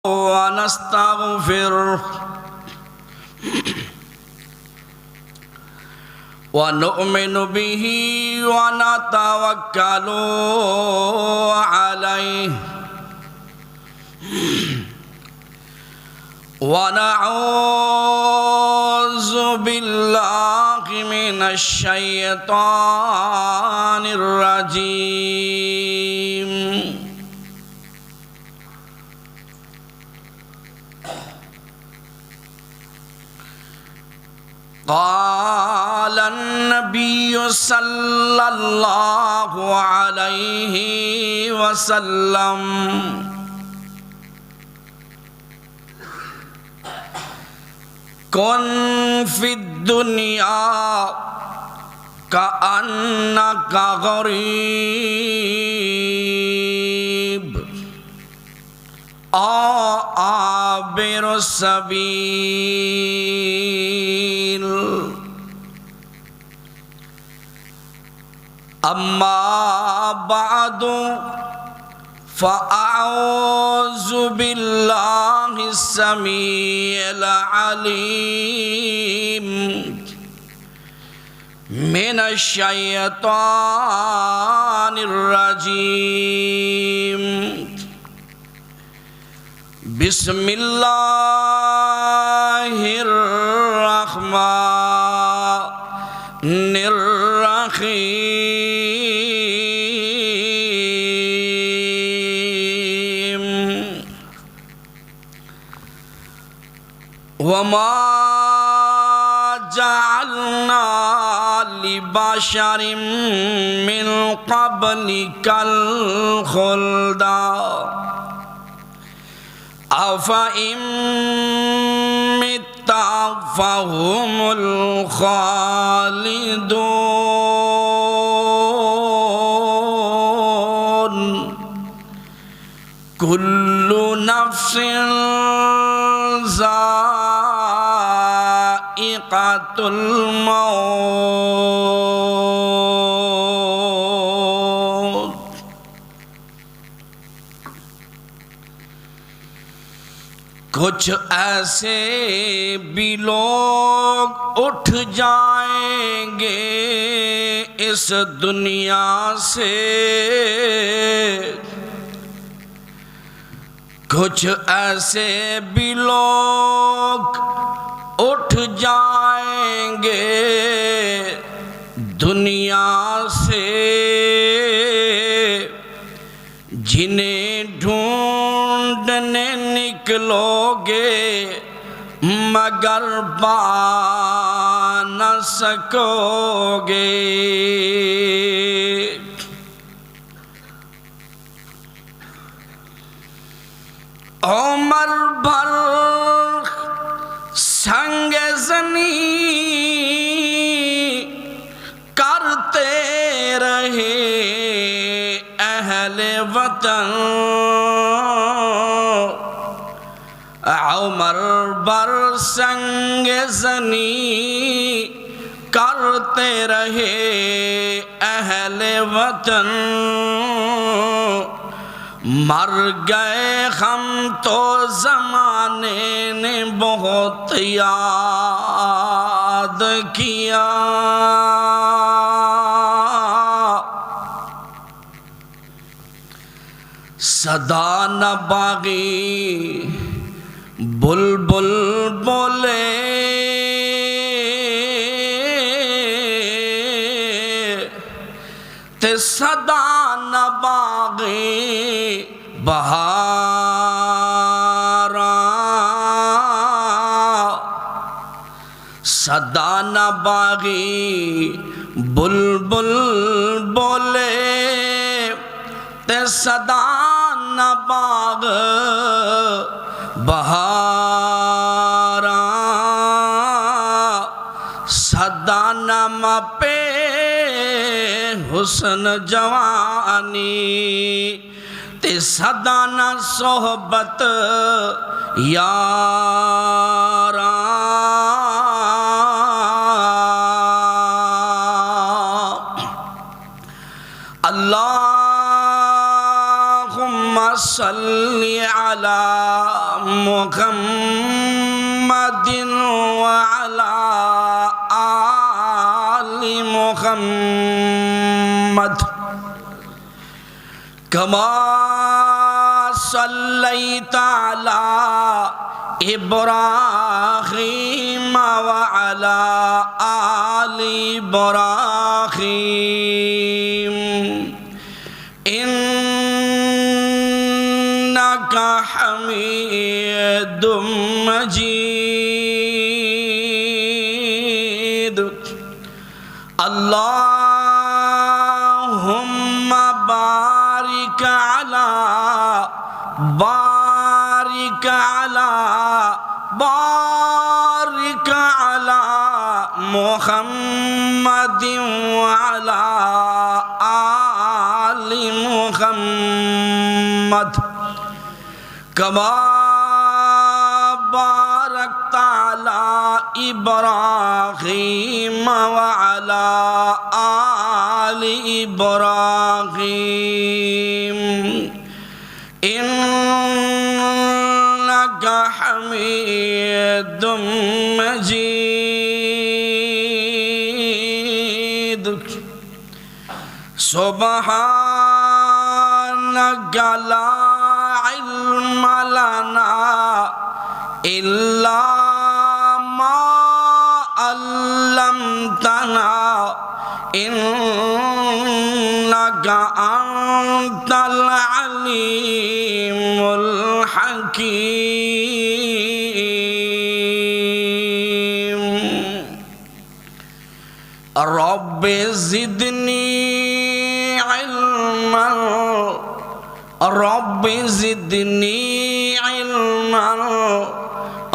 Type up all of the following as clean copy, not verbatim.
ونستغفره ونؤمن به ونتوكل عليه ونعوذ بالله من الشيطان الرجيم قال النبي صلى الله عليه وسلم كن في الدنيا كأنك غريب أو عابر السبيل أما بعد فأعوذ بالله السميع العليم من الشيطان الرجيم بسم الله الرحمن الرحيم وما جعلنا لبشر من قبلك الخلد أفإن مت فهم الخالدون كل نفس ذائقة الموت کچھ ایسے بھی لوگ اٹھ جائیں گے اس دنیا سے، کچھ ایسے بھی لوگ اٹھ جائیں گے دنیا سے، جنہیں ڈھونڈنے نکلو گے مگر پا نہ سکو گے۔ عمر بھر سنگ زنی کرتے رہے اہل وطن، عمر بھر سنگ زنی کرتے رہے اہل وطن، مر گئے ہم تو زمانے نے بہت یاد کیا، صدا نہ باغی بلبل بولے، تے صدا نہ باغی بہاراں، صدا نہ باغی بلبل بولے، تے صدا نہ باغ بہاراں، صدا نہ مپے حسن جوانی، تے صدا نہ صحبت یاراں، اللہم صلی علی محمد وعلى آل محمد كما صليت على إبراهيم وعلى آل إبراهيم إنك حميد مجيد اللهم بارك على محمد وعلى آل محمد كما باركت على إبراهيم وعلى آل إبراهيم إنك حميد مجيد سبحانك لا علم لنا إلا ما علمتنا إنك أنت العليم الحكيم رب زدني علما رب زدني علما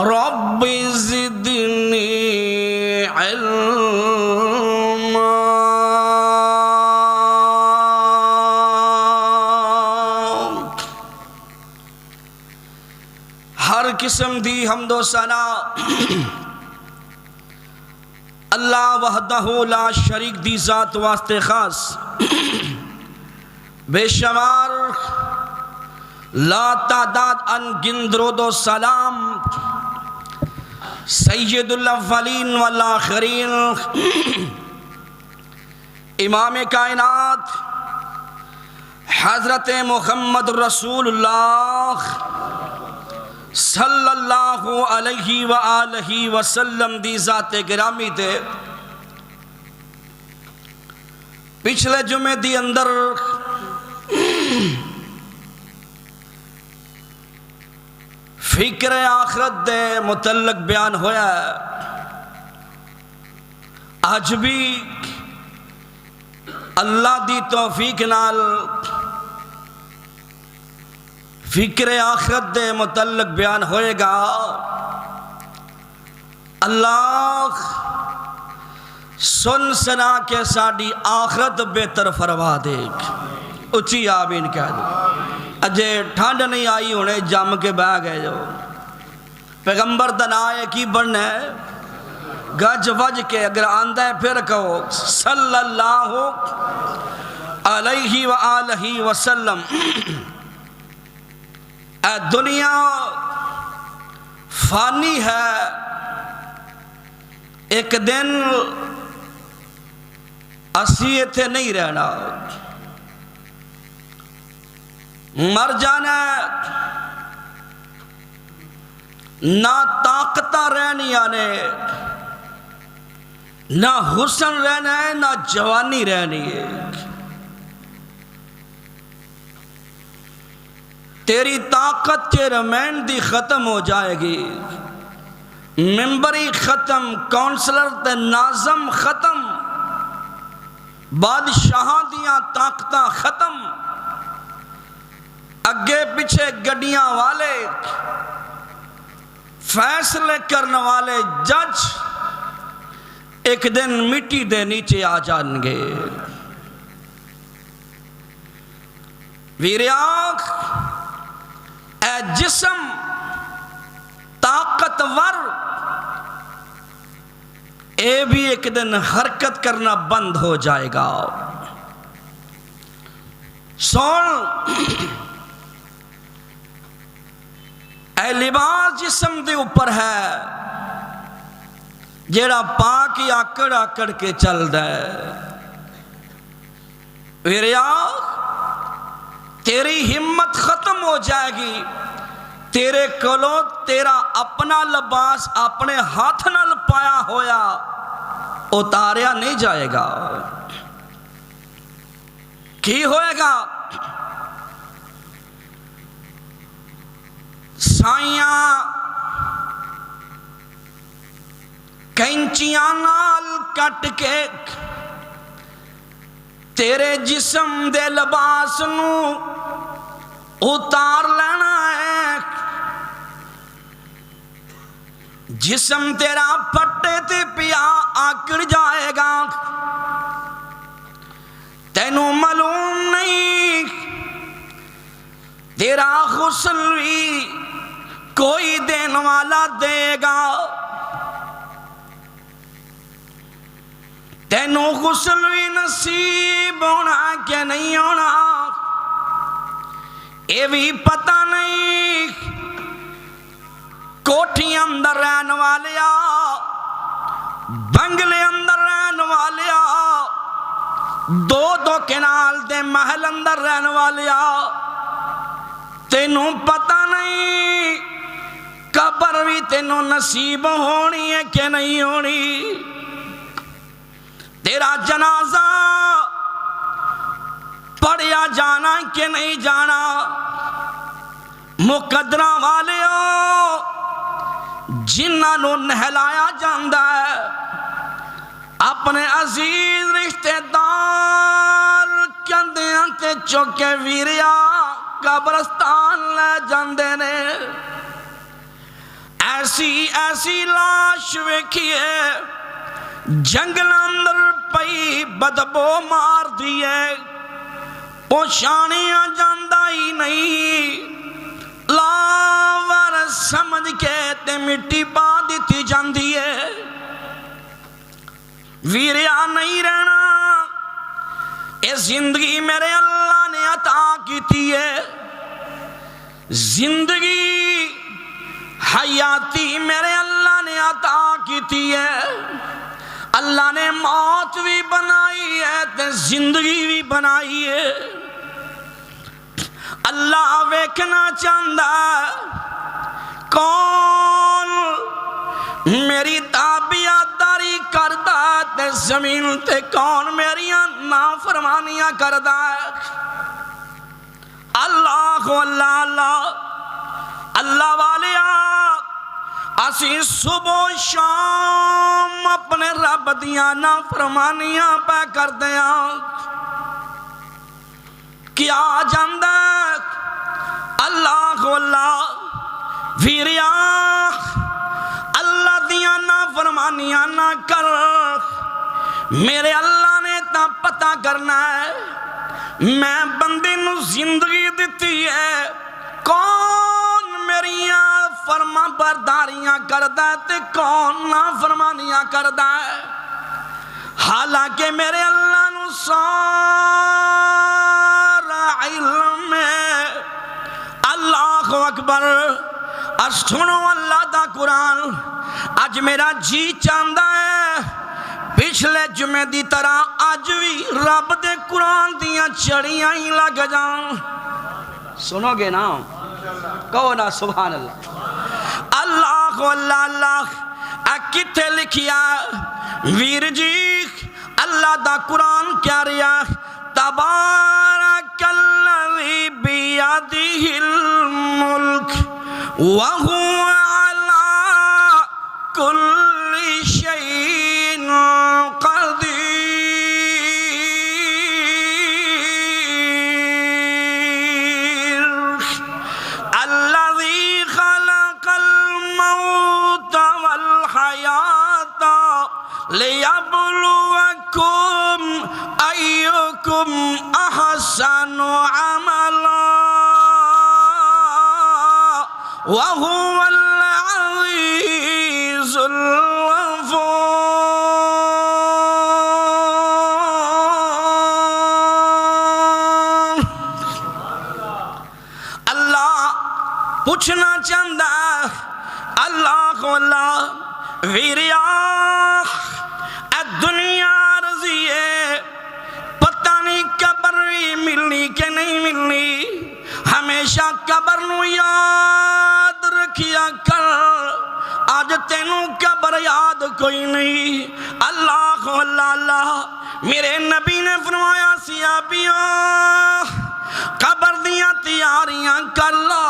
رب زدني علما ہر قسم دی حمد و ثنا اللہ وحدہ لا شریک دی ذات واسطے خاص بے شمار لا تعداد ان گن درود و سلام سید الاولین والآخرین امام کائنات حضرت محمد رسول اللہ صلی اللہ علیہ وآلہ وسلم دی ذات گرامی تے پچھلے جمعے دی اندر فکر آخرت دے متعلق بیان ہویا ہے آج بھی اللہ دی توفیق نال فکر آخرت دے متعلق بیان ہوئے گا اللہ سن سنا کے ساڑی آخرت بہتر فرما دے اچھی آمین کہہ دے اجے ٹھانڈ نہیں آئی ہونے جم کے بہ گئے جو پیغمبر دنائے کی بڑھنے گج وج کے اگر آندہ ہے پھر کہو صلی اللہ علیہ وآلہ وسلم اے دنیا فانی ہے ایک دن اسی تھے نہیں رہنا مر جانا نہ طاقتہ رہنی آنے نہ حسن رہنا ہے نہ جوانی رہنی ہے تیری طاقت چیئرمین دی ختم ہو جائے گی ممبری ختم کونسلر تے ناظم ختم بادشاہاں دیاں طاقتاں ختم اگے پیچھے گڈیاں والے فیصلے کرنے والے جج ایک دن مٹی دے نیچے آ جان گے ویریاں اے جسم طاقتور اے بھی ایک دن حرکت کرنا بند ہو جائے گا سن اے لباس جسم دے اوپر ہے جیڑا پاک آکڑ آکڑ کے چل دا ہے، ویریا تیری ہمت ختم ہو جائے گی، تیرے کولوں تیرا اپنا لباس اپنے ہاتھ نال پایا ہویا اتاریا نہیں جائے گا۔ کی ہوئے گا؟ سائیاں کینچیاں نال کٹ کے تیرے جسم دے لباس نو اتار لینا ہے۔ جسم تیرا پٹے تے پیا آکڑ جائے گا، تینوں معلوم نہیں تیرا غسل بھی کوئی دین والا دے گا، تینوں غسل بھی نصیب ہونا کہ نہیں ہونا یہ بھی پتہ نہیں۔ کوٹھی اندر رہن والیا، بنگلے اندر رہن والیا، دو دو کنال دے محل اندر رہن والیا، تینوں پتہ نہیں قبر بھی تینوں نصیب ہونی ہے کہ نہیں ہونی، تیرا جنازہ پڑھیا جانا کہ نہیں جانا۔ مقدرہ والیو جنہاں نو نہلایا جاندہ ہے، اپنے عزیز رشتہ دار کندیاں تے چوکے ویریا قبرستان لے جاندے نے، ایسی ایسی لاش ویکھیے جنگل اندر پئی بدبو مار دیے، پوچھانیاں جاندہ ہی نہیں، لاور سمجھ کے تے مٹی پا دیتی جاندی ہے۔ ویریا نہیں رہنا، اے زندگی میرے اللہ نے عطا کیتی ہے، زندگی حیاتی میرے اللہ نے عطا کیتی ہے۔ اللہ نے موت بھی بنائی ہے تے زندگی بھی بنائی ہے۔ اللہ ویکھنا چاہتا ہے کون میری تابعداری کردا ہے تے زمین تے کون میری نافرمانیاں کردا ہے۔ اللہ اللہ اللہ اللہ والیا اسی صبح شام اپنے رب دیاں نافرمانیاں پہ کر دیاں، کیا جاندہ اللہ اللہ ویریا اللہ دیاں نافرمانیاں نہ کر، میرے اللہ نے تا پتہ کرنا ہے میں بندے نو زندگی دیتی ہے کون میریاں فرما برداریاں کردہ ہے تے کون نافرمانیاں کردہ ہے۔ حالانکہ میرے اللہ نو سارا علم ہے۔ اللہ اکبر، سنو اللہ دا قرآن، آج میرا جی چاندہ ہے پچھلے جمعے دی طرح آج بھی رب دے قرآن دیاں چڑیاں ہی لگ جاؤں۔ سنو گے نا؟ کہو نا سبحان اللہ۔ اللہ اللہ اللہ کتے لکھیا ویر جی اللہ دا قرآن کیا رہا، تبارک الذی بیدہ الملک وہو علی کل شیء قدیر، الذی خلق الموت والحیات لیبلوکم ایکم احسن عملا وہو العزیز الغفور۔ اللہ پوچھنا چاہتا ویریا اے دنیا عرضی ہے، پتہ نہیں قبر ملنی کہ نہیں ملنی، ہمیشہ قبر نو یاد رکھیا کر، آج تینوں قبر یاد کوئی نہیں۔ اللہ اللہ اللہ، میرے نبی نے فرمایا صحابیوں قبر دیاں تیاریاں کر لو،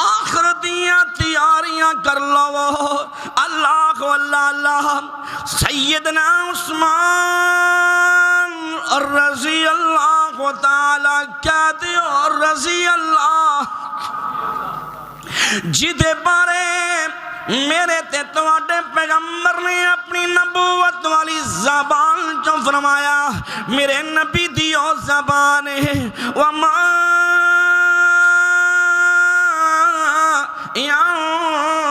آخرت دیاں تیاریاں کر لو۔ اللہ اللہ اللہ، سیدنا عثمان رضی اللہ تعالیٰ کہتے اور رضی اللہ، جدے بارے میرے تے تواڈے پیغمبر نے اپنی نبوت والی زبان جو فرمایا، میرے نبی دیو زبان ہے، وَمَا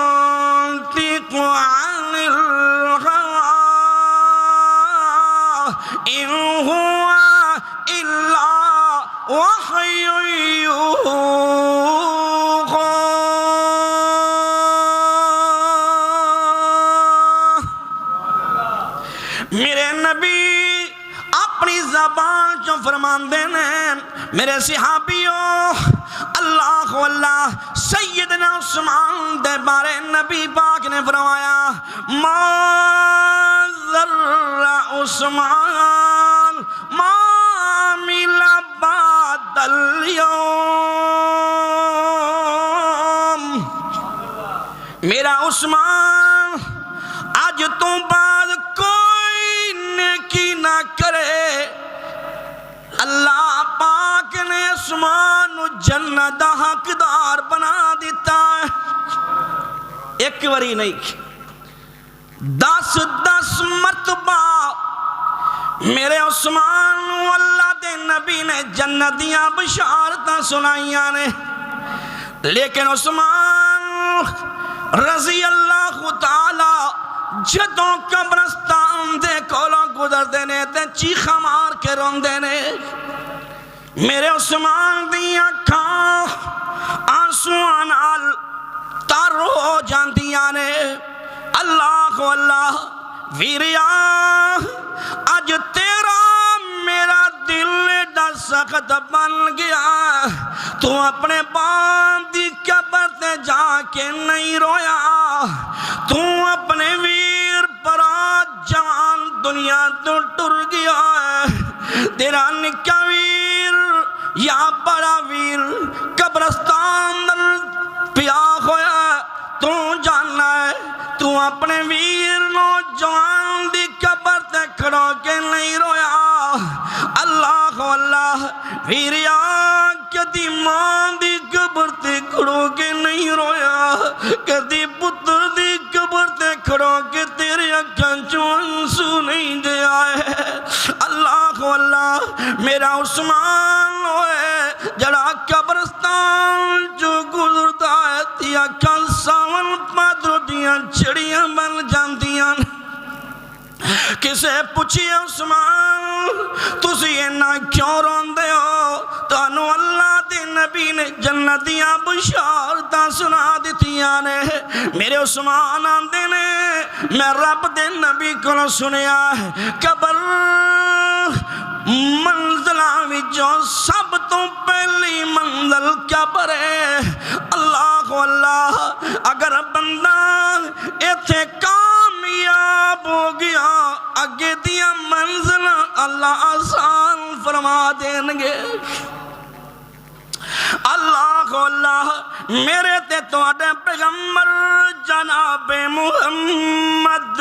يَنطِقُ عَنِ الْهَوَىٰ إِنْ هُوَ إِلَّا وَحْيٌ يُوحَىٰ۔ میرے نبی اپنی زبان جو فرماندے نے، میرے صحابیوں اللہ اللہ، سیدنا عثمان دے بارے نبی پاک نے فرمایا، ما ذر عثمان ما عمل بعد اليوم، میرا عثمان آج تو بعد کوئی نیکی نہ کرے، اللہ پاک نے عثمان جنت دا حقدار بنا دیتا ہے۔ ایک وری نہیں، 10 مرتبہ میرے عثمان اللہ دے نبی نے جنت دیاں بشارتاں سنائیاں نے، لیکن عثمان رضی اللہ تعالی جدوں قبرستان دے کولوں گزر دینے تے چیخا مار کے رون دینے، میرے عثمان دی اکھاں آنسواں نال تر ہو جاندیاں نے۔ اللہ اللہ ویریا، اج تیرا میرا دل ایڈا سخت بن گیا، تو اپنے باپ دی قبر تے جا کے نہیں رویا، تو اپنے ویر پرا جوان دنیا تو ٹر گیا ہے، تیرا نکا ویر یا بڑا ویر قبرستان پیا ہویا، تو جاننا ہے تو اپنے ویر نوجوان دی قبر تے کھڑو کے نہیں رویا۔ اللہ اللہ ویریا، کدی ماں دی قبر تے کھڑو کے نہیں رویا، کدی پتر دی قبر تے کھڑو کے تیرے اکھاں چوں آنسو نہیں دے آئے۔ اللہ اللہ، میرا عثمان ہوئے جڑا قبرستان جو گزرتا ہے، تیا کل ساون پادرو دیاں چڑیاں بن جاندیاں۔ کسے پوچھئے عثمان تسی اینا کیوں روندے ہو؟ تانو اللہ دے نبی نے جنت دیاں بشارتاں سنا دیتیاں نے۔ میرے عثمان آندے نے، میں رب دے نبی کو سنیا ہے، قبر منزلہ وچوں سب تو پہلی منزل قبر ہے۔ اللہ اللہ، اگر بندہ ایتھے کامیاب ہو گیا، اگے دیا منزل اللہ آسان فرما دیں گے۔ اللہ اللہ، میرے تے تواڈے پیغمبر جناب محمد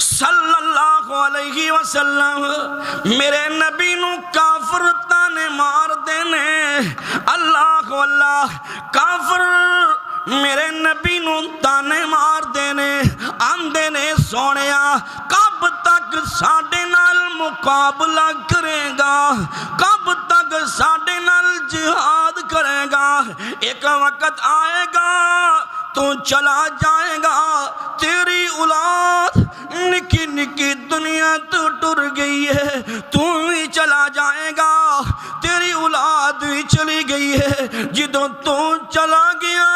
صلی اللہ علیہ وسلم، میرے نبی نو کافر تانے مار دینے۔ اللہ اللہ، کافر میرے نبی نو تانے مار دینے، آندے نے سونیا کب تک ساڈے نال مقابلہ کرے گا، کب تک ساڈے نال جہاد کرے گا؟ ایک وقت آئے گا تو چلا جائے گا، تیری اولاد نکی نکی دنیا تو ٹر گئی ہے، تو ہی چلا جائے گا، تیری اولاد بھی چلی گئی ہے۔ جدوں تو چلا گیا،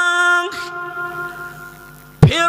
پھر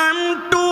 M2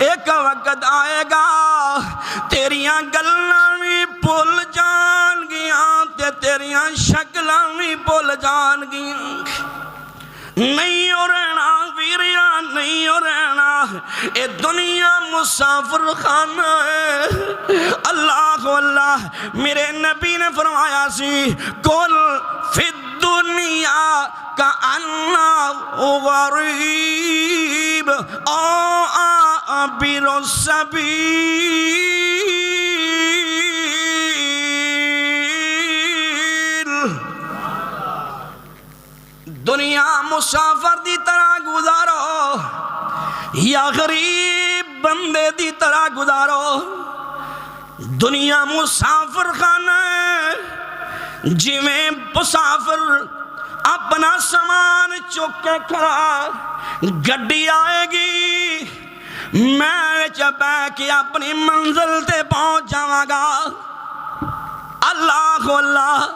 ایک وقت آئے گا تیریاں گلاں بھی بھول جان گیاں تے تیریاں شکلاں بھی بھول جان گیاں نہیں ہو رہنا ویریا نہیں ہو رہنا اے دنیا مسافر خانہ ہے اللہ اللہ میرے نبی نے فرمایا سی کل فی الدنیا کأنہ غریب او عابر السبیل دنیا مسافر دی طرح گزارو یا غریب بندے دی طرح گزارو دنیا مسافر خانہ ہے جی میں مسافر اپنا سامان چک کے کھڑا گڈی آئے گی میں چپے کہ اپنی منزل تے پہنچ جاواں گا اللہ اللہ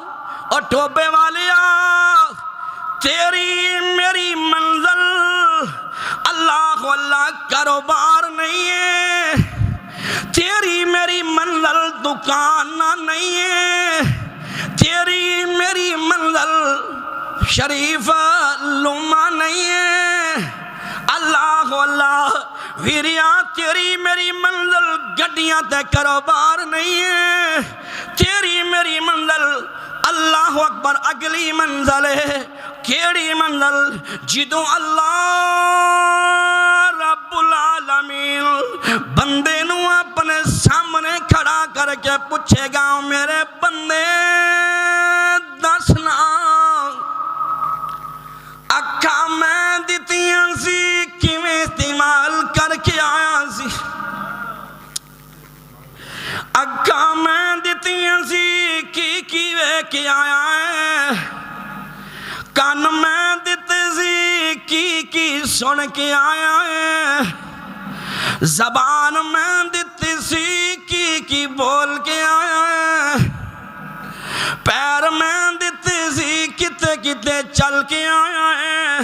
اور ٹوپے والیا تیری میری منزل اللہ اللہ کاروبار نہیں ہے تیری میری منزل دکان نہیں ہے تیری میری منزل شریف لوما نہیں ہے اللہ اللہ ویریا تیری میری منزل گڈیاں تے کاروبار نہیں ہے تیری میری منزل اللہ اکبر اگلی منزل ہے کیڑی منزل جدوں اللہ رب العالمین بندے نو اپنے سامنے کھڑا کر کے پوچھے گا میرے بندے دسنا اکھا میں دتیاں سی کیویں استعمال کر کے آیا سی اکھا میں دتیاں سی کی وے کے آیا ہے کان میں دیتے سی کی سن کے آیا ہے زبان میں دیتے سی کی بول کے آیا ہے پیر میں دیتے سی کتے چل کے آیا ہے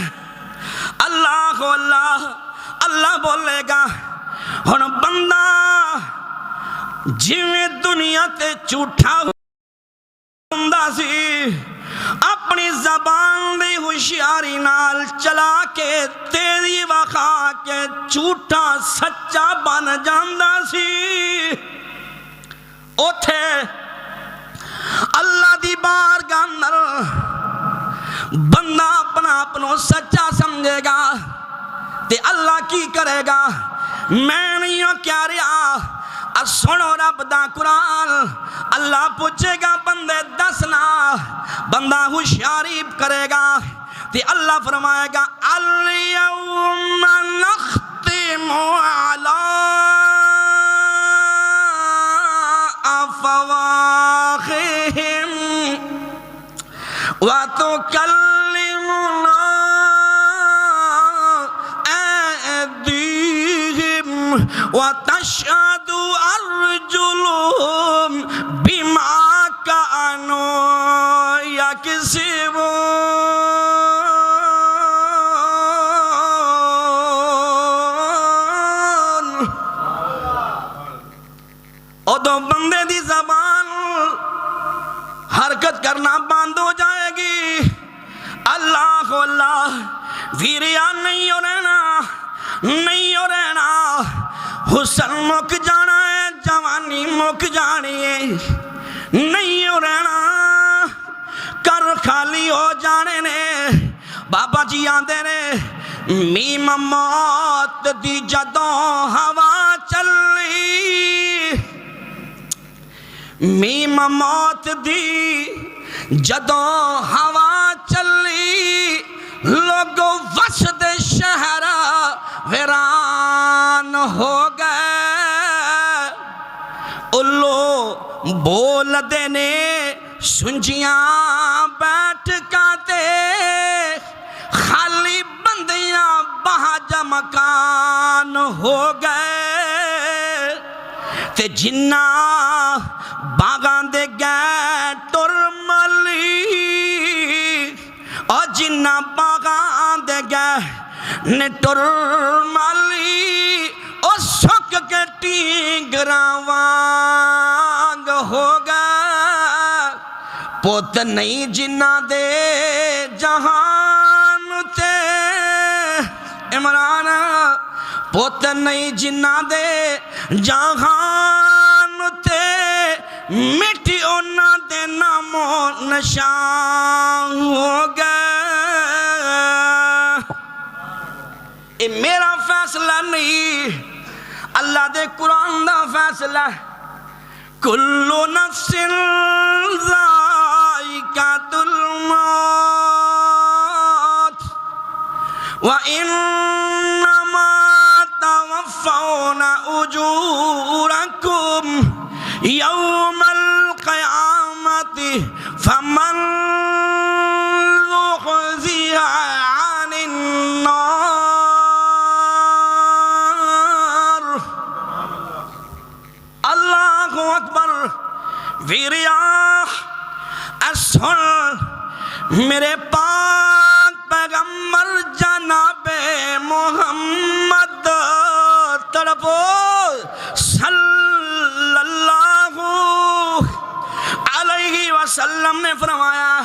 اللہ اللہ اللہ بولے گا ہن بندہ جویں دنیا تے جھوٹا ہوندا سی اپنی زبان دی ہوشیاری نال چلا کے تیری وکھا کے جھوٹا سچا بن جاندا سی اوتھے اللہ دی بارگاہ نال بندہ اپنا اپنوں سچا سمجھے گا تے اللہ کی کرے گا میں نہیں کیا رہا سنو رب دا قرآن اللہ پوچھے گا بندے دسنا بندہ ہوشیاری کرے گا تے اللہ فرمائے گا الیوم نختم علی افواہہم وتکلمنا ایدیہم وتشہد ارجلہم بما کانوا یکسبون ادو بندے دی زبان حرکت کرنا بند ہو جائے گی اللہ اللہ ویریا نہیں ہو رہنا نہیں ہو رہنا حسن مک جانا ہے جوانی مک جانی ہے نہیں ہو رہنا کر خالی ہو جانے نے بابا جی آندے نے میم موت دی جدوں ہوا چلی میم موت دی جدوں ہوا چلی لوگوں وسط شہر ویران ہو گئے الو بول دینے سنجیاں بیٹھ کاتے خالی بندیاں بہا مکان ہو گئے تے جنہ باغان دے گئے ٹرملی اور جنہ باغان دے گئے نے ٹرملی اور کے ٹینگراں وانگ ہوگا پوت نہیں جنہ دے جہان تے عمران پوت نہیں جنہ دے جہان تے مٹی اونا دے نام و نشان ہوگا اے میرا فیصلہ نہیں اللہ دے قرآن دا فیصلہ کل نفس ذائقۃ الموت وَإِنَّمَا تَوَفَّوْنَ أُجُورَكُمْ يَوْمَ الْقِيَامَةِ فَمَنْ زُحْزِحَ عَنِ النَّارِ اللہ اکبر فی ریاح الصلح میرے پاک پیغمبر جناب محمد تڑپو صلی اللہ علیہ وسلم نے فرمایا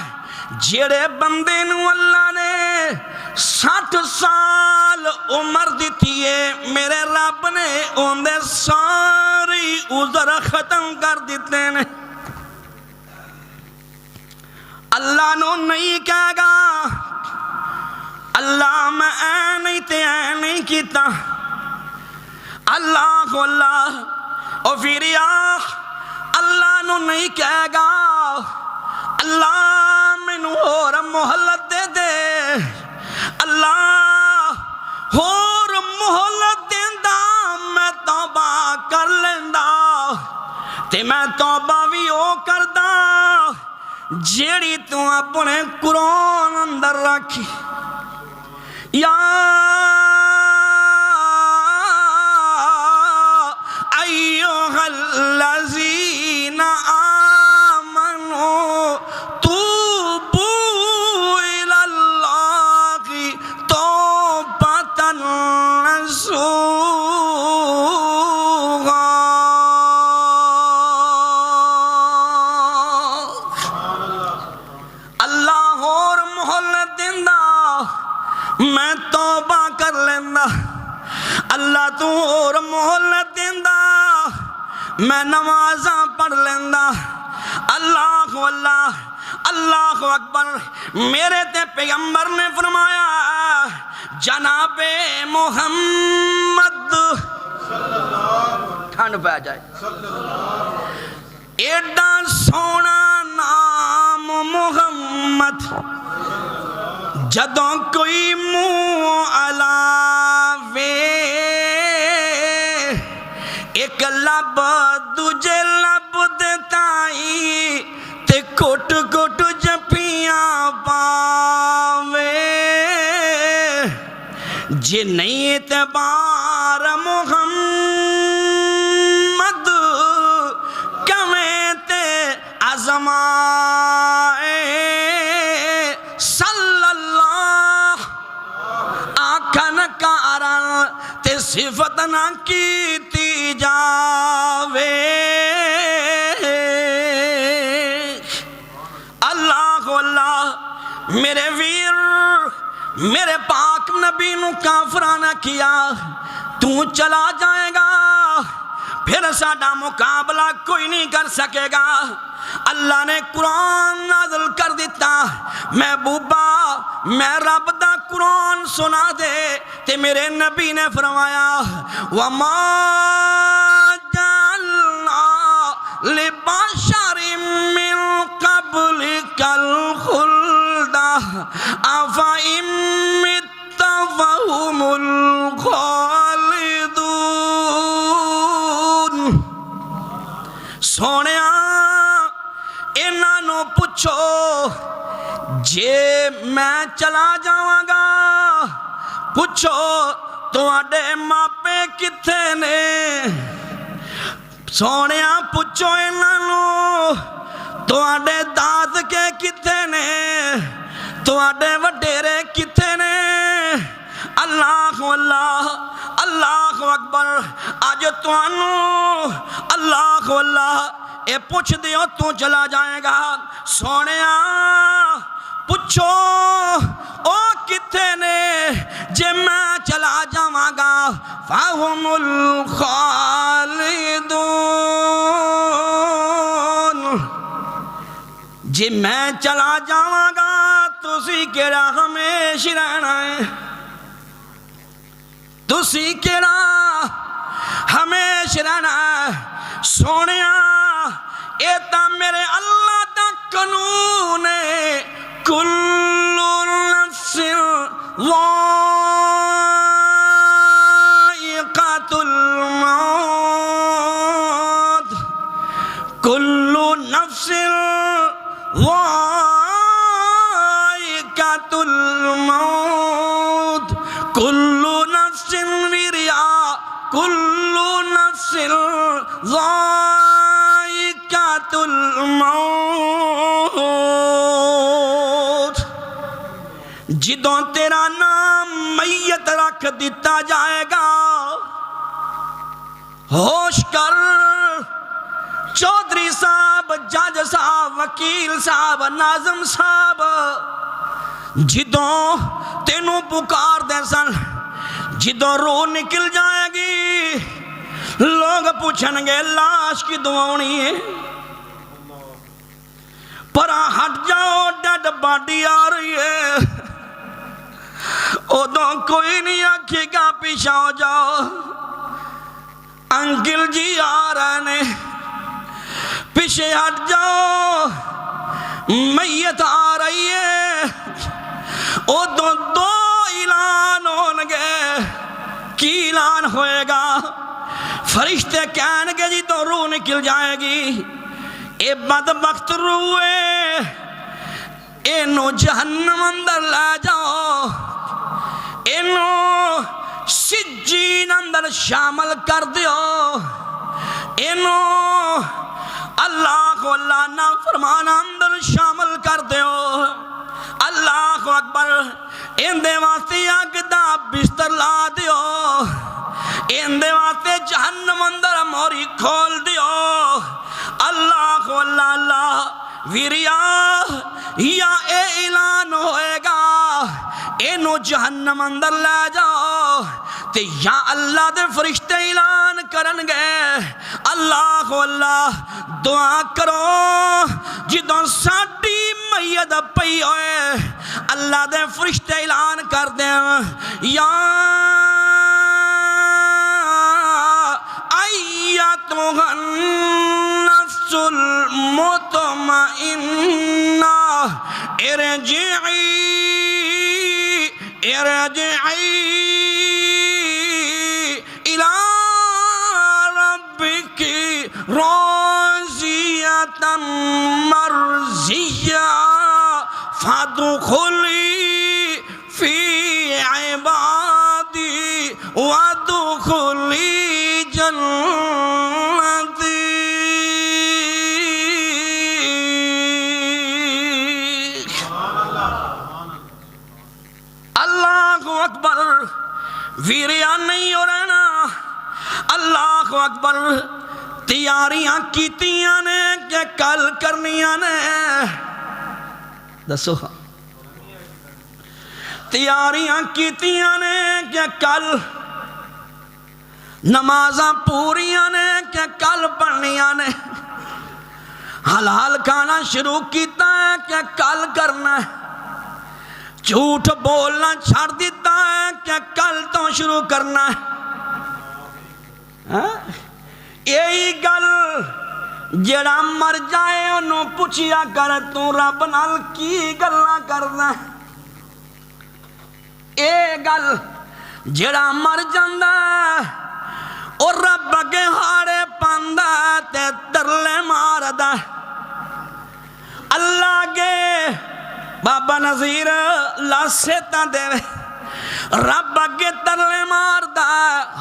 جڑے بندے نو اللہ نے 60 سال عمر دیتی ہے میرے رب نے اندے ساری عذر ختم کر دیتے ہیں اللہ نو نہیں کہے گا اللہ میں اے نہیں تے اے نہیں کیتا اللہ او فی ریاح اللہ نو نہیں کہے گا اللہ میں نو اور محلت دے دے اللہ اور محلت دیندہ میں توبہ کر لیندہ تے میں توبہ بھی او کردہ جیڑی تو اپنے قرآن اندر رکھی یا ایوہ الذین آمنوا توبوا الی اللہ توبۃ نصوحا اللہ اور محلت دیندہ میں توبہ کر لیندہ اللہ تو اور محلت دیندہ میں نمازاں پڑھ لیندہ اللہ اللہ اکبر میرے تے پیغمبر نے فرمایا جناب محمد ٹھنڈ پہ جائے ایڈا سونا نام محمد جدوں کوئی منہ علاوے ایک لب دوجے لب دتائی تے کٹ کٹ جپیاں پاوے جے نہیں اعتبار محمد کمیں تے عظمائے صلی اللہ آکھن کارن تے صفت نہ کیتی جاوے اللہ میرے ویر میرے پاک نبی نو کافرانہ کیا تو چلا جائے گا پھر ساڈا مقابلہ کوئی نہیں کر سکے گا اللہ نے قرآن نازل کر دیتا محبوبہ میں رب دا قرآن سنا دے تے میرے نبی نے فرمایا وَمَا جَعَلْنَا لِبَشَرٍ مِّن قَبْلِكَ الْخُلْدَ أَفَإِن مِّتَّ فَهُمُ الْخَالِدُونَ سونیا انہاں نو پوچھو جے میں چلا جاواں گا پوچھو تواڈے ماپے کتھے نے سونیا پوچھو انہاں نو تواڈے داد کے کتھے نے تواڈے وڈیرے کتھے نے اللہ اللہ اکبر اکبر اج تانوں اللہ اللہ اے پوچھ دیو تو چلا جائے گا سونیا پوچھو او کتے نے جے میں چلا جاواں گا فَهُمُ الْخَالِدُونَ جے میں چلا جاواں گا تسی کیڑا ہمیشہ رہنا ہے تسی کیڑا ہمیشہ رہنا ہے سونیا اے تا میرے اللہ دا قانون ہے کل نفس ذائقۃ الموت کل نفس ذائقۃ الموت کل نفس وریا کل نفس ذائقۃ الموت جدوں تیرا نام میت رکھ دیتا جائے گا ہوش کر چودھری صاحب جج صاحب وکیل صاحب ناظم صاحب جدوں تینوں پکار دے سن جدوں روح نکل جائے گی لوگ پوچھن گے لاش کی دعونی ہے پر ہٹ جاؤ ڈیڈ باڈی آ رہی ہے ادوں کوئی نہیں آکھے گا پیچھے ہو جاؤ انکل جی آ رہے نے پیچھے ہٹ جاؤ میت آ رہی ہے ادوں دو اعلان ہونگے کی اعلان ہوئے گا فرشتے کہن گے جی تو روح نکل جائے گی اے بدبخت روحے اینو جہنم اندر لے جاؤ اینو سجین اندر شامل کر دیو اینو اللہ کو اللہ نافرمان اندر شامل کر دیو اللہ اکبر اندے واسطے آگ دا بستر لا دیو اندے واسطے جہنم اندر موری کھول دیو اللہ کو اللہ اللہ ویریا یا اے اعلان ہوئے گا اینو جہنم اندر لے جاؤ تے یا اللہ دے فرشتے اعلان کرن گے اللہ کو اللہ دعا کرو جدوں ساڈی میت پئی ہوئے اللہ دے فرشتے اعلان کر دیں یا ایتھا النفس المطمئنہ ارجعی الى ربک راضیۃ مرضیہ فادخلی فی عبادی وادخلی جنتی اللہ اکبر ویریا نہیں ہو رہنا اللہ اکبر تیاریاں کیتیاں نے کہ کل کرنیاں نے دسو تیاریاں کیتیاں نے کہ کل نمازاں پوریاں نے کہ کل پڑھنیاں نے حلال کھانا شروع کیتا ہے کہ کل کرنا ہے جھوٹ بولنا چھڑ دیتا ہے کہ کل تو شروع کرنا ہے یہی گل جڑا مر جائے انہوں پوچھیا کر تو رب نال کی گلاں کرنا ہے اے گل جڑا مر جاندا اور رب اگے ہاڑے پاندا تے ترلے ماردا اللہ گے بابا نظیر لاسے تا دے رب اگے ترلے ماردا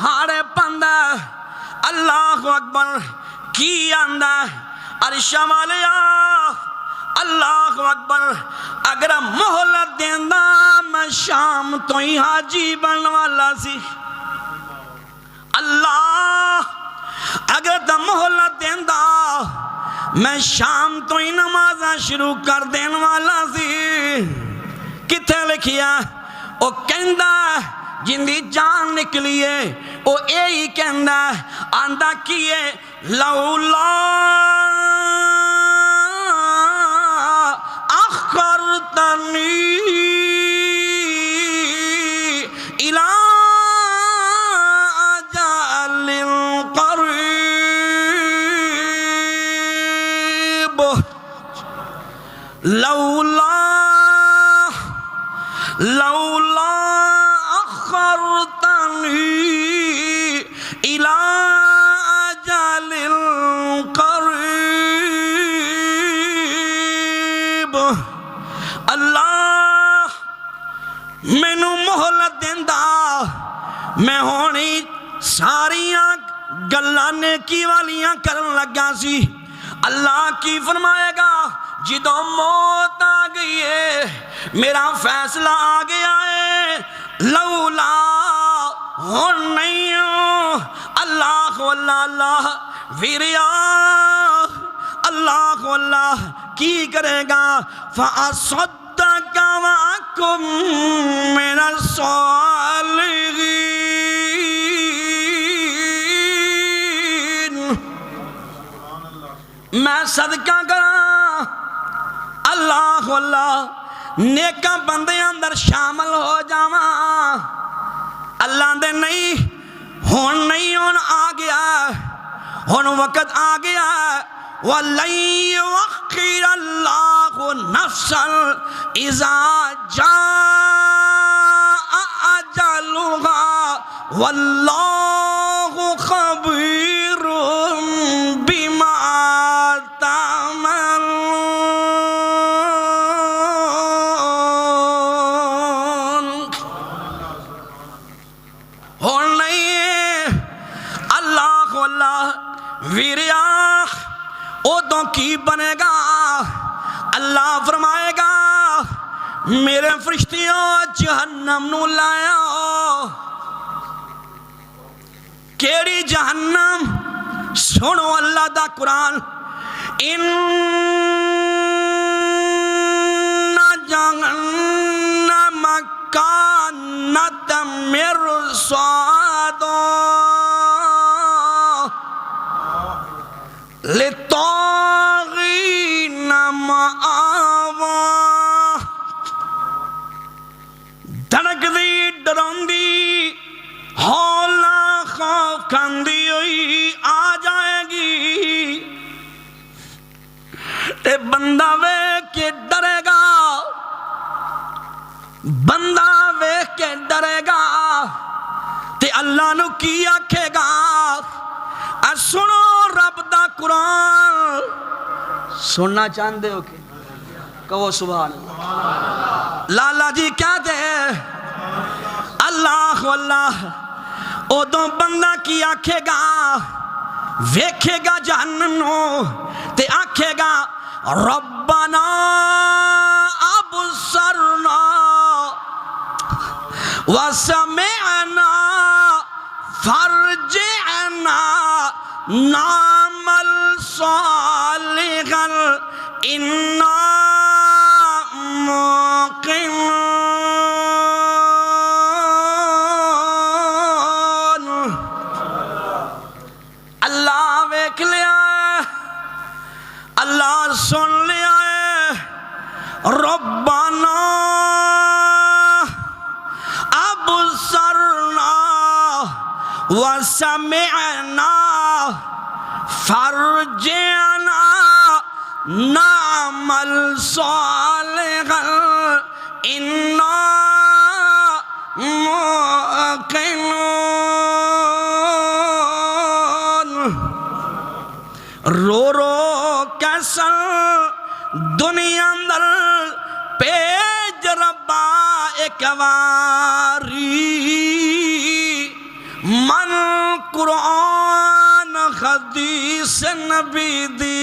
ہاڑے پاندا اللہ اکبر کی آندا عرش والیا اللہ اکبر اگر مہلت دیندا میں شام تو ہی حاجی بن والا سی اللہ اگر تو مہلت دیندا میں شام تو ہی نماز شروع کر دین والا سی. کتھے لکھیا او کہندا جن دی جان نکلیے او اے ہی کہندا آندا کیے لولا اخرتنی الى اجل قریب لولا اخرتنی الى اجل قریب. اللہ مینوں مہلت دیندا میں ہونی ساریاں گلاں نیکی والیاں کرن لگا سی. اللہ کی فرمائے گا جدوں موت آ گئی ہے میرا فیصلہ آ گیا ہے لولا ہن نہیں اللہ اللہ اللہ ویریا اللہ اللہ کی کرے گا فَأَصَدَّقَ وَأَكُن مِّنَ الصَّالِحِينَ. میں صدقہ کراں اللہ اللہ نیکاں بندے اندر شامل ہو جاواں. اللہ دے نہیں ہون نہیں ہون آ گیا ہون وقت آ گیا وَلَن يُؤَخِّرَ اللَّهُ نَفْسًا إِذَا جَاءَ أَجَلُهَا وَاللَّهُ خَبِيرٌ بِمَا تَعْمَلُونَ. ہون نہیں اللہ اللہ ویریا ادوں کی بنے گا. اللہ فرمائے گا میرے فرشتیوں جہنم نو لایا. کیڑی جہنم؟ سنو اللہ دا قرآن ان جہنم کانت مرصادا للطاغین مآوا. دھڑک دی ڈروندی ہولا خوف کھاندی ہوئی آ جائے گی تے بندہ ویکھ کے ڈرے گا بندہ ویکھ کے ڈرے گا تے اللہ نو کی آکھے گا. سنو رب دا قرآن سننا چاہندے ہو کہ کہو سبحان اللہ. لالا جی کیا دے اللہ اللہ ادوں بندہ کی آکھے گا ویکھے گا جہنم نو تے آکھے گا ربنا ابصرنا وسمعنا فرجعنا نعمل صالحا انا موقنون. اللہ ویکھ لیا اللہ سن لیا ہے ربنا ابصرنا وسمعنا فرجعنا نعمل صالحا انا موقنون. رو رو کیسا دنیا اندر پیج ربا ایک واری من قرآن حدیث نبی دی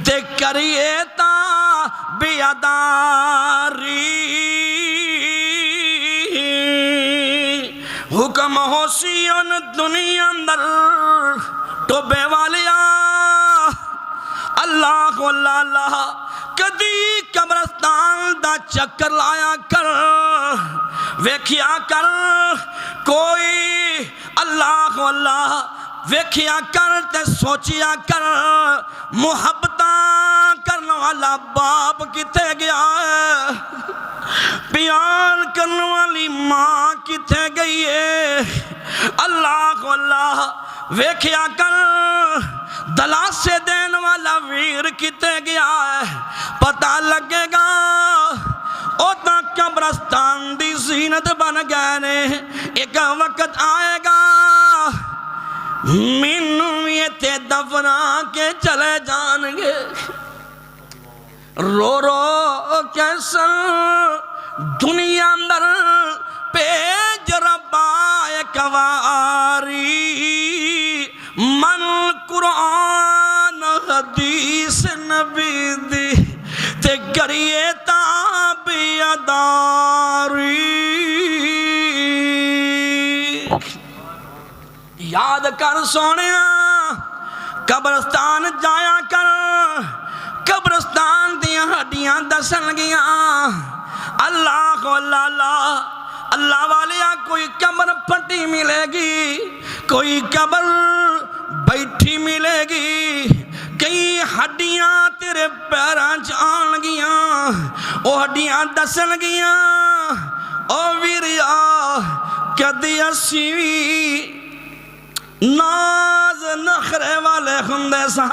تے کریے تا بیاداری حکم ہو سی ان دنیا اندر ٹوبے والیا اللہ کو اللہ کدی قبرستان دا چکر لایا کر ویکھیا کر کوئی اللہ کو اللہ ویکھیا کر تے سوچیا کر محبتاں کرنے والا باپ کتے گیا ہے پیار کرنے والی ماں کتے گئی ہے اللہ کو اللہ ویکھیا کر دلاسے دین والا ویر کتے گیا ہے پتہ لگے گا او تا قبرستان دی زینت بن گئے نے ایک وقت آئے گا مینوں یہ تے دفنا کے چلے جان گے رو رو کیسا دنیا اندر پیج ربائے کواری من قرآن حدیث نبی دی تے کریے تابعداری یاد کر سونیا قبرستان جایا کر قبرستان دیاں ہڈیاں دسن گیاں اللہ کو اللہ والیا کوئی قبر پھٹی ملے گی کوئی قبر بیٹھی ملے گی کئی ہڈیاں تیرے پیراں جان گیاں او ہڈیاں دسن گیاں او ویریا کدی اسی ناز نخرے والے ہندے سا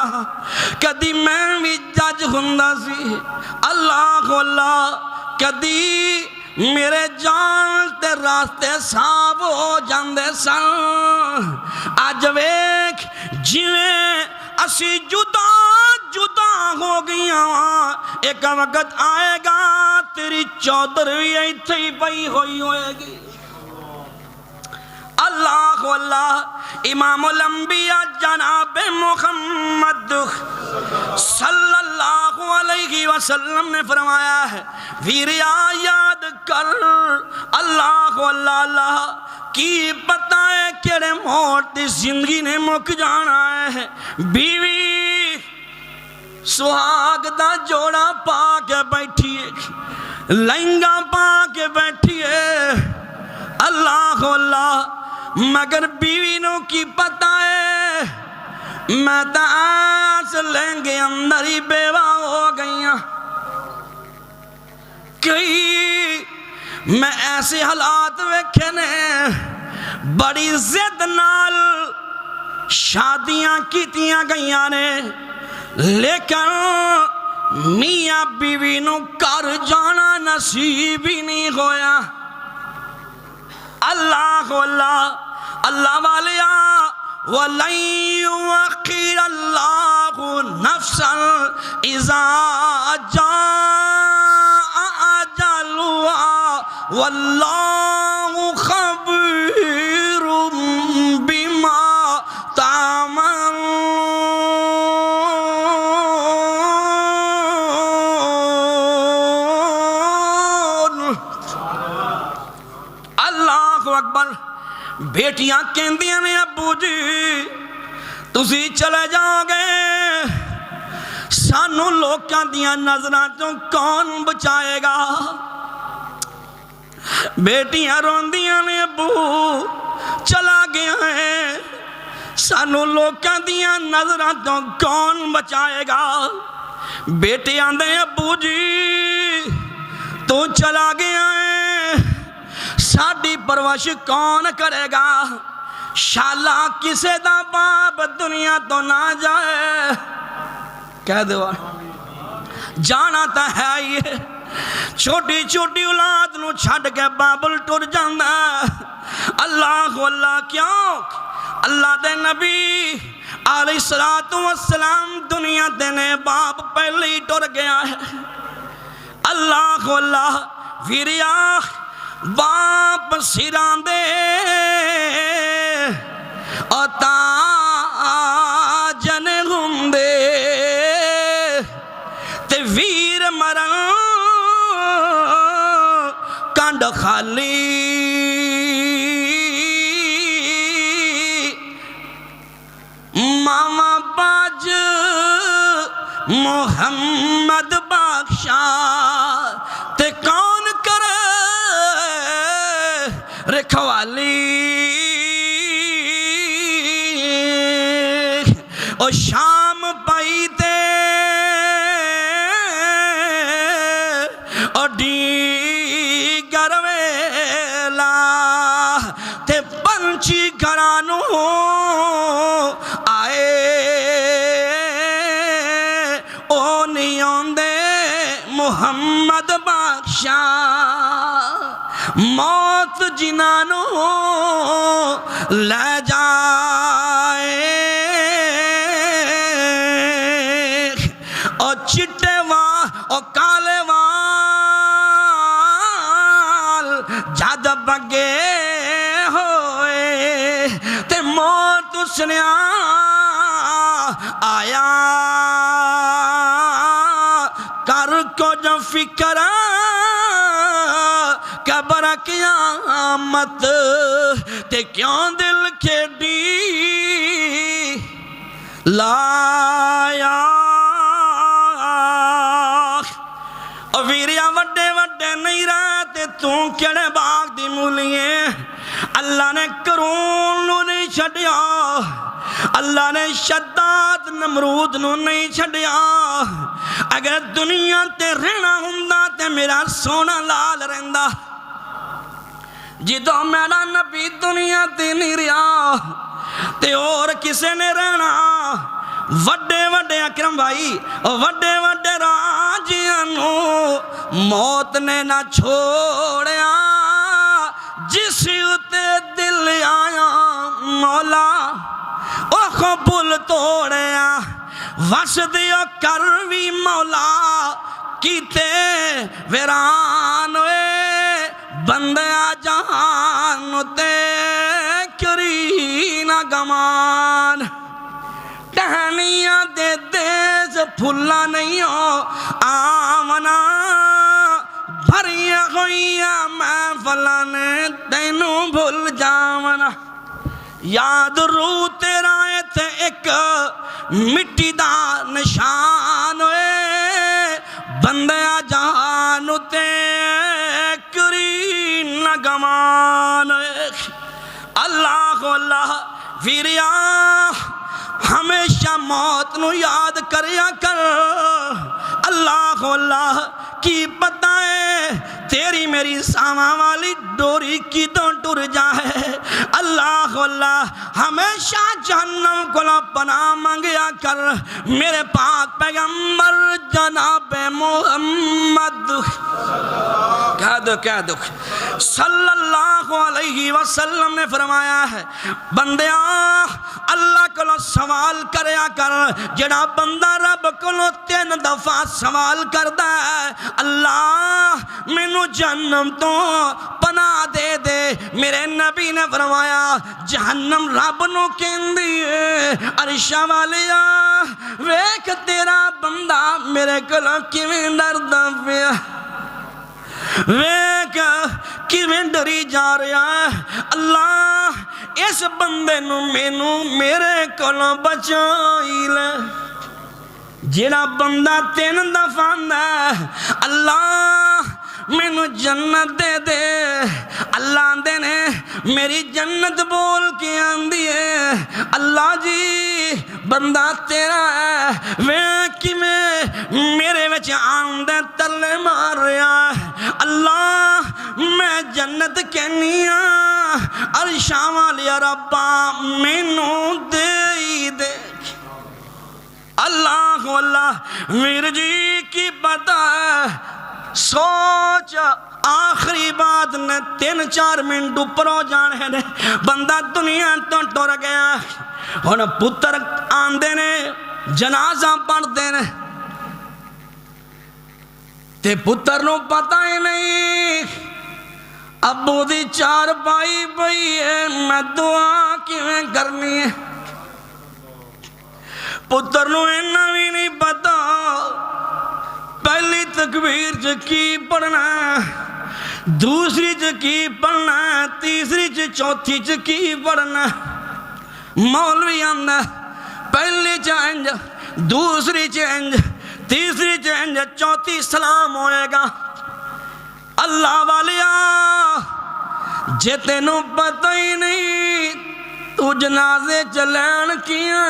کدی میں بھی جج ہندہ سی اللہ کو اللہ کدی میرے جان تے راستے صاف ہو جاندے سن آج ویکھ جویں اسی جدا جدا ہو گیا ایک وقت آئے گا تیری چودھری ایتھے ہی پئی ہوئی ہوئے گی اللہ کو اللہ امام الانبیاء جناب محمد صلی اللہ علیہ وسلم نے فرمایا ہے ویریا یاد کر اللہ کو اللہ کی پتہ ہے کیڑے موت دی زندگی نے مک جانا ہے بیوی سہاگ دا جوڑا پا کے بیٹھی ہے لہنگا پا کے بیٹھی ہے اللہ کو اللہ مگر بیوی نو کی پتہ ہے میں تا آس لہنگے اندر ہی بیوہ ہو گئیاں کئی میں ایسے حالات ویکھے نے بڑی زد نال شادیاں کیتیاں گئیاں نے لیکن میاں بیوی نو کر جانا نصیب ہی نہیں ہویا اللہ کو اللہ والیا وَلَن يُوَقِّرَ اللَّهُ نَفْسًا إِذَا جَاءَ أَجَلُهَا وَاللَّهُ خَبِيرٌ بِمَا تَعْمَلُونَ اللہ اکبر بیٹیاں کہندیاں نے ابو جی تسی چلے جاؤ گے سانو لوکاں دیاں نظراں چوں کون بچائے گا بیٹیاں روندیاں نے ابو چلا گیا ہے سانو لوکاں دیاں نظراں چوں کون بچائے گا بیٹے آندے ابو جی تو چلا گیا ہے ساڑی پرورش کون کرے گا شالا کسے دا باپ دنیا تو نہ جائے کہہ دے جانا تا ہے یہ چھوٹی چھوٹی اولاد نو چھڑ کے بابل ٹر جاندہ اللہ کو اللہ کیوں اللہ دے نبی علیہ السلام دنیا دینے باپ پہلے ہی ٹر گیا ہے اللہ کو اللہ ویریا باپ سیران دے اتا جن گھندے تے ویر مرن کانڈ خالی محمد بخشا تے کون کرے رکھوالی او شام پائی تے او ڈیگر ویلا تے پنچی گھرانو آئے او نیون دے محمد بخشا موت جنانو لے جائے او چٹے او کالے وال جد بگے ہوئے تے موت سنیا آیا کر کو جو فکر قبر قیامت تے کیوں دل کھیڑی لایا او ویریا وڈے وڈے نہیں رہتے تو کیڑے باغ دی مولیے اللہ نے قارون نو نہیں چھڈیا اللہ نے شداد نمرود نو نہیں چھڈیا اگر دنیا تے رہنا ہوندا تے میرا سونا لال رہندا جدوں میرا نبی دنیا تے نہیں رہا تے اور کسے نے رہنا وڈے وڈے اکرم بھائی وڈے وڈے راجیاں نو موت نے نہ چھوڑیا جس اتے دل آیا مولا او قبول توڑیا وس دیو کروی مولا کیتے ویران وے بندیا جہان تے کری نہ گمان ٹہنیاں دے دیز پھلا نہیں ہو آمنا بھریاں ہوئیاں میں فلانے تینوں بھول جامنا یاد رو تیرا تے ایک مٹی دا نشان ہوئے بندیا جہان تے کری نہ گمان اللہ اللہ ویریا ہمیشہ موت نو یاد کریا کر اللہ اللہ کی پتہ ہے تیری میری ساواں والی ڈوری کی تو ٹر جائے اللہ اللہ ہمیشہ جہنم کو پناہ مانگیا کر میرے پاک پیغمبر جناب محمد کہہ دو صلی اللہ علیہ وسلم نے فرمایا ہے بندیا اللہ کو سوال کریا کر جڑا بندہ رب کو 3 دفعہ سوال کردا ہے اللہ مینوں جہنم تو پناہ دے دے میرے نبی نے فرمایا جہنم رب نو کہندی ہے عرشاں والیا ویکھ تیرا بندہ میرے کولوں کیویں ڈردا پیا ویکھ کیویں ڈری جا رہا ہے اللہ اس بندے نو مینوں میرے کولوں بچائی لے جڑا بندہ 3 دفعہ آندا اللہ مینوں جنت دے دے اللہ دے نے میری جنت بول کے آندی ہے اللہ جی بندہ تیرا ہے ویکھ کیویں میرے وچ آندے تلے مار رہا ہے اللہ میں جنت کہنی ہاں عرشاں والیا ربا مینوں دے دے اللہ اللہ میر جی کی پتہ ہے سوچ آخری بات نے 3-4 منٹ اوپروں جانے نے بندہ دنیا تو ٹر گیا ہن پتر آندے نے جنازہ پڑھتے نے تے پتر نو پتہ ہی نہیں ابو دی 4 پائی پئی ہے میں دعا کیویں کرنی ہے پتر نو اینا بھی نہیں پتا پہلی تکبیر کی پڑھنا دوسری کی پڑھنا تیسری چوتھی کی پڑھنا مولوی آندا پہلی انج دوسری انج تیسری چینج، چوتھی سلام ہوئے گا، اللہ والیا جے تینوں پتہ ہی نہیں تو جنازے چلین کیا،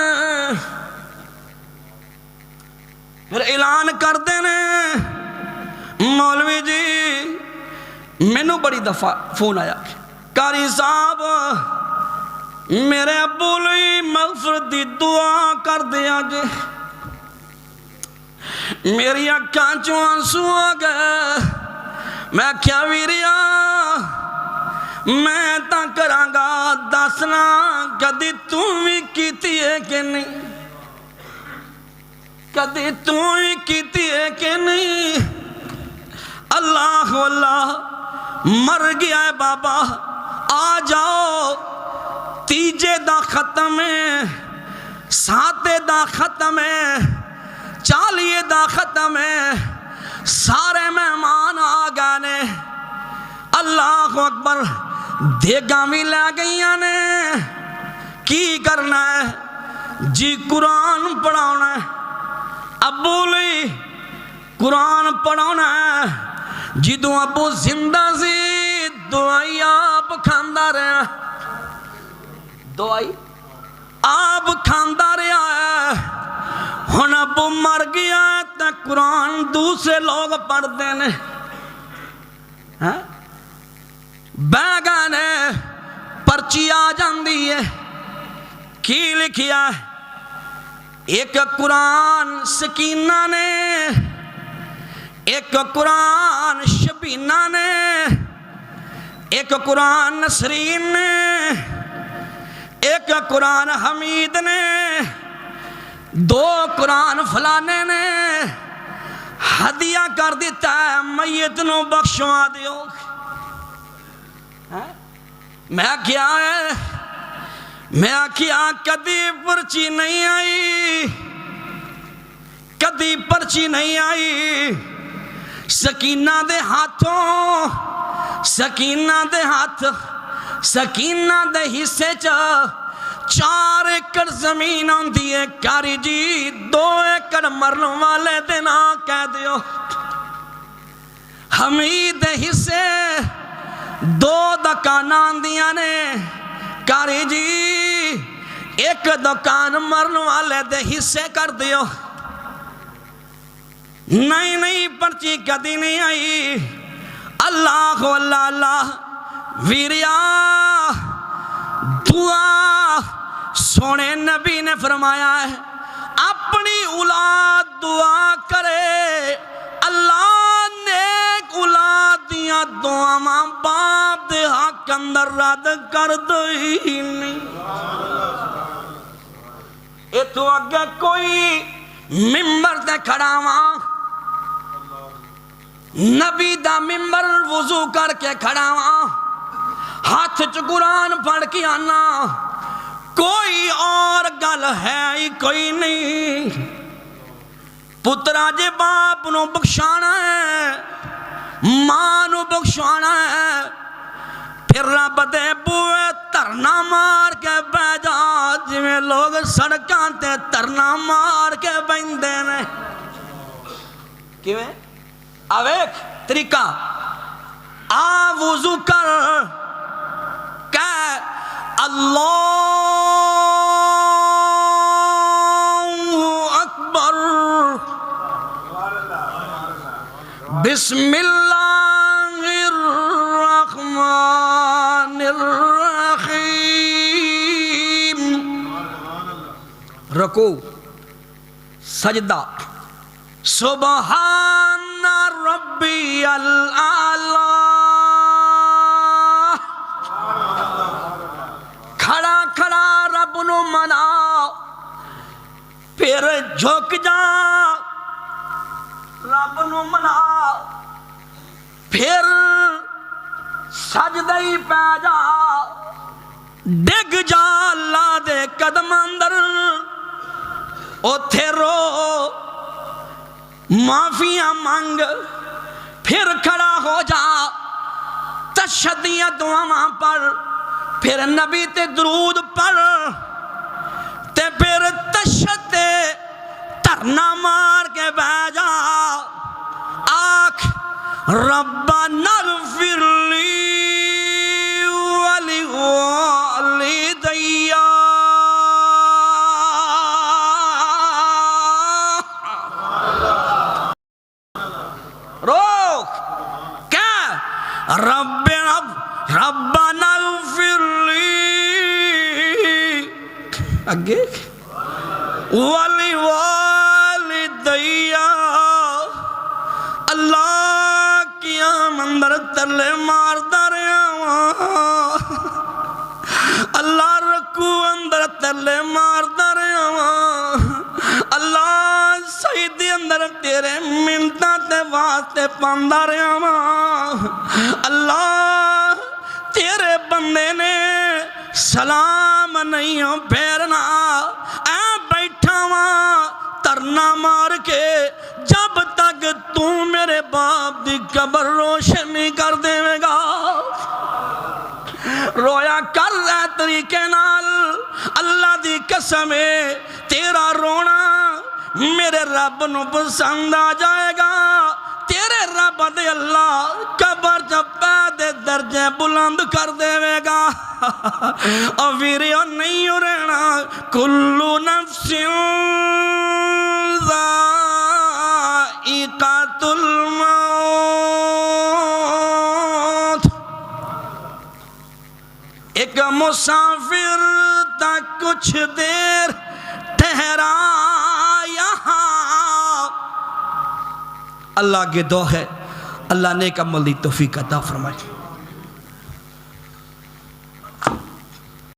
پھر اعلان کر دینے مولوی جی مینوں بڑی دفعہ فون آیا، قاری صاحب میرے ابو لئی مغفرت دی دعا کر دیا جے، میری اکھاں چوں آنسو آ گئے، میں کیا ویریا میں تاں کرانگا دسنا کدی تم بھی کیتی ہے کہ نہیں، کدی تم بھی کیتی ہے کہ نہیں، اللہ اللہ مر گیا ہے بابا، آ جاؤ تیجے دا ختم ہے، ساتے دا ختم ہے، 40 دا ختم ہے، سارے مہمان آ گئے نے، اللہ اکبر، دیگاں بھی لے گئیاں نے، کی کرنا ہے جی قرآن پڑھانا ہے، ابو لی قرآن پڑھانا ہے، جدوں ابو زندہ سی دعائی آپ کھاندہ رہا ہے، دعائی آپ کھاندہ رہا ہے، ہن ابو مر گیا تے قرآن دوسرے لوگ پڑھ دینے، بیگانے پرچی آ جاندی ہے، کی لکھیا ہے، ایک قرآن سکینہ نے، ایک قرآن شبینہ نے، ایک قرآن نسرین نے، ایک قرآن حمید نے، 2 قرآن فلانے نے، ہدیہ کر دیتا ہے میت نو بخشوا دیو، میں کیا ہے، میں کیا کدی پرچی نہیں آئی، کدی پرچی نہیں آئی، سکینہ دے ہاتھوں، سکینہ دے ہاتھ، سکینہ دے حصے 4 ایکڑ زمین ہوندی ہے، کاری جی 2 ایکڑ مرن والے دینا کہہ دیو، حمید دے حصے 2 دکان آندیاں نے، کاری جی 1 دکان مرن والے دے حصے کر دیو، نہیں نہیں پرچی کدی نہیں آئی، اللہ اللہ اللہ ویریا دعا سونے نبی نے فرمایا ہے اپنی اولاد دعا کرے، اللہ نیک اولاد دیا دعا ماں باپ دے حق اندر رد کر دئی نہیں، اے تو اگے کوئی ممبر تے کھڑا ماں، نبی دا ممبر وضو کر کے کھڑا ماں، ہاتھ چ قرآن پڑھ کے آنا، کوئی اور گل ہے ہی کوئی نہیں، پترا جے باپ نو بخشانا ہے، ماں نو بخشانا ہے، پھر رب دے بوئے ترنا مار کے بہ جا، جویں لوگ سڑکاں تے ترنا مار کے بیندے نے، کیویں آویک طریقہ، آ وضو کر کہ اللہ اکبر، بسم اللہ الرحمن الرحیم، رکوع سجدہ، سبحان ربی الاعلی، کھڑا کھڑا رب نو منا، پھر جھک جا رب نو منا، پھر سجدہ ہی پہ جا، ڈگ جا اللہ دے قدم اندر، اوتھے رو معافیاں مانگ، پھر کھڑا ہو جا، تشہدیاں دعاواں پڑھ، پھر نبی تے درود پڑھ، تے پھر تشہد تے ترنا مار کے بیٹھ ربنا اغفر لی ولوالدی روک کیا ربنا اغفر لی اگے ولوالدی اللہ کیا مندر تلے ماردا رہا اللہ رکو اندر تلے ماردا رہا اللہ سیدی اندر تیرے منتاں تے واسطے پاندا رہا اللہ تیرے بندے نے سلام نہیں پھیرنا اے بیٹھا وہاں ترنا مار کے جب تک تو میرے باپ دی قبر روشن نہیں کر دے گا رویا کر رہے طریقے نال اللہ دی قسم ہے تیرا رونا میرے رب نو پسند آ جائے گا تیرے رب دے اللہ قبر جب دے درجے بلند کر دے گا اور ویریو نہیں رہنا کلو نفس ذائقۃ الموت ایک مسافر تک کچھ دیر ٹھہرا یہاں اللہ کے دعا ہے اللہ نیک عمل دی توفیق عطا فرمائے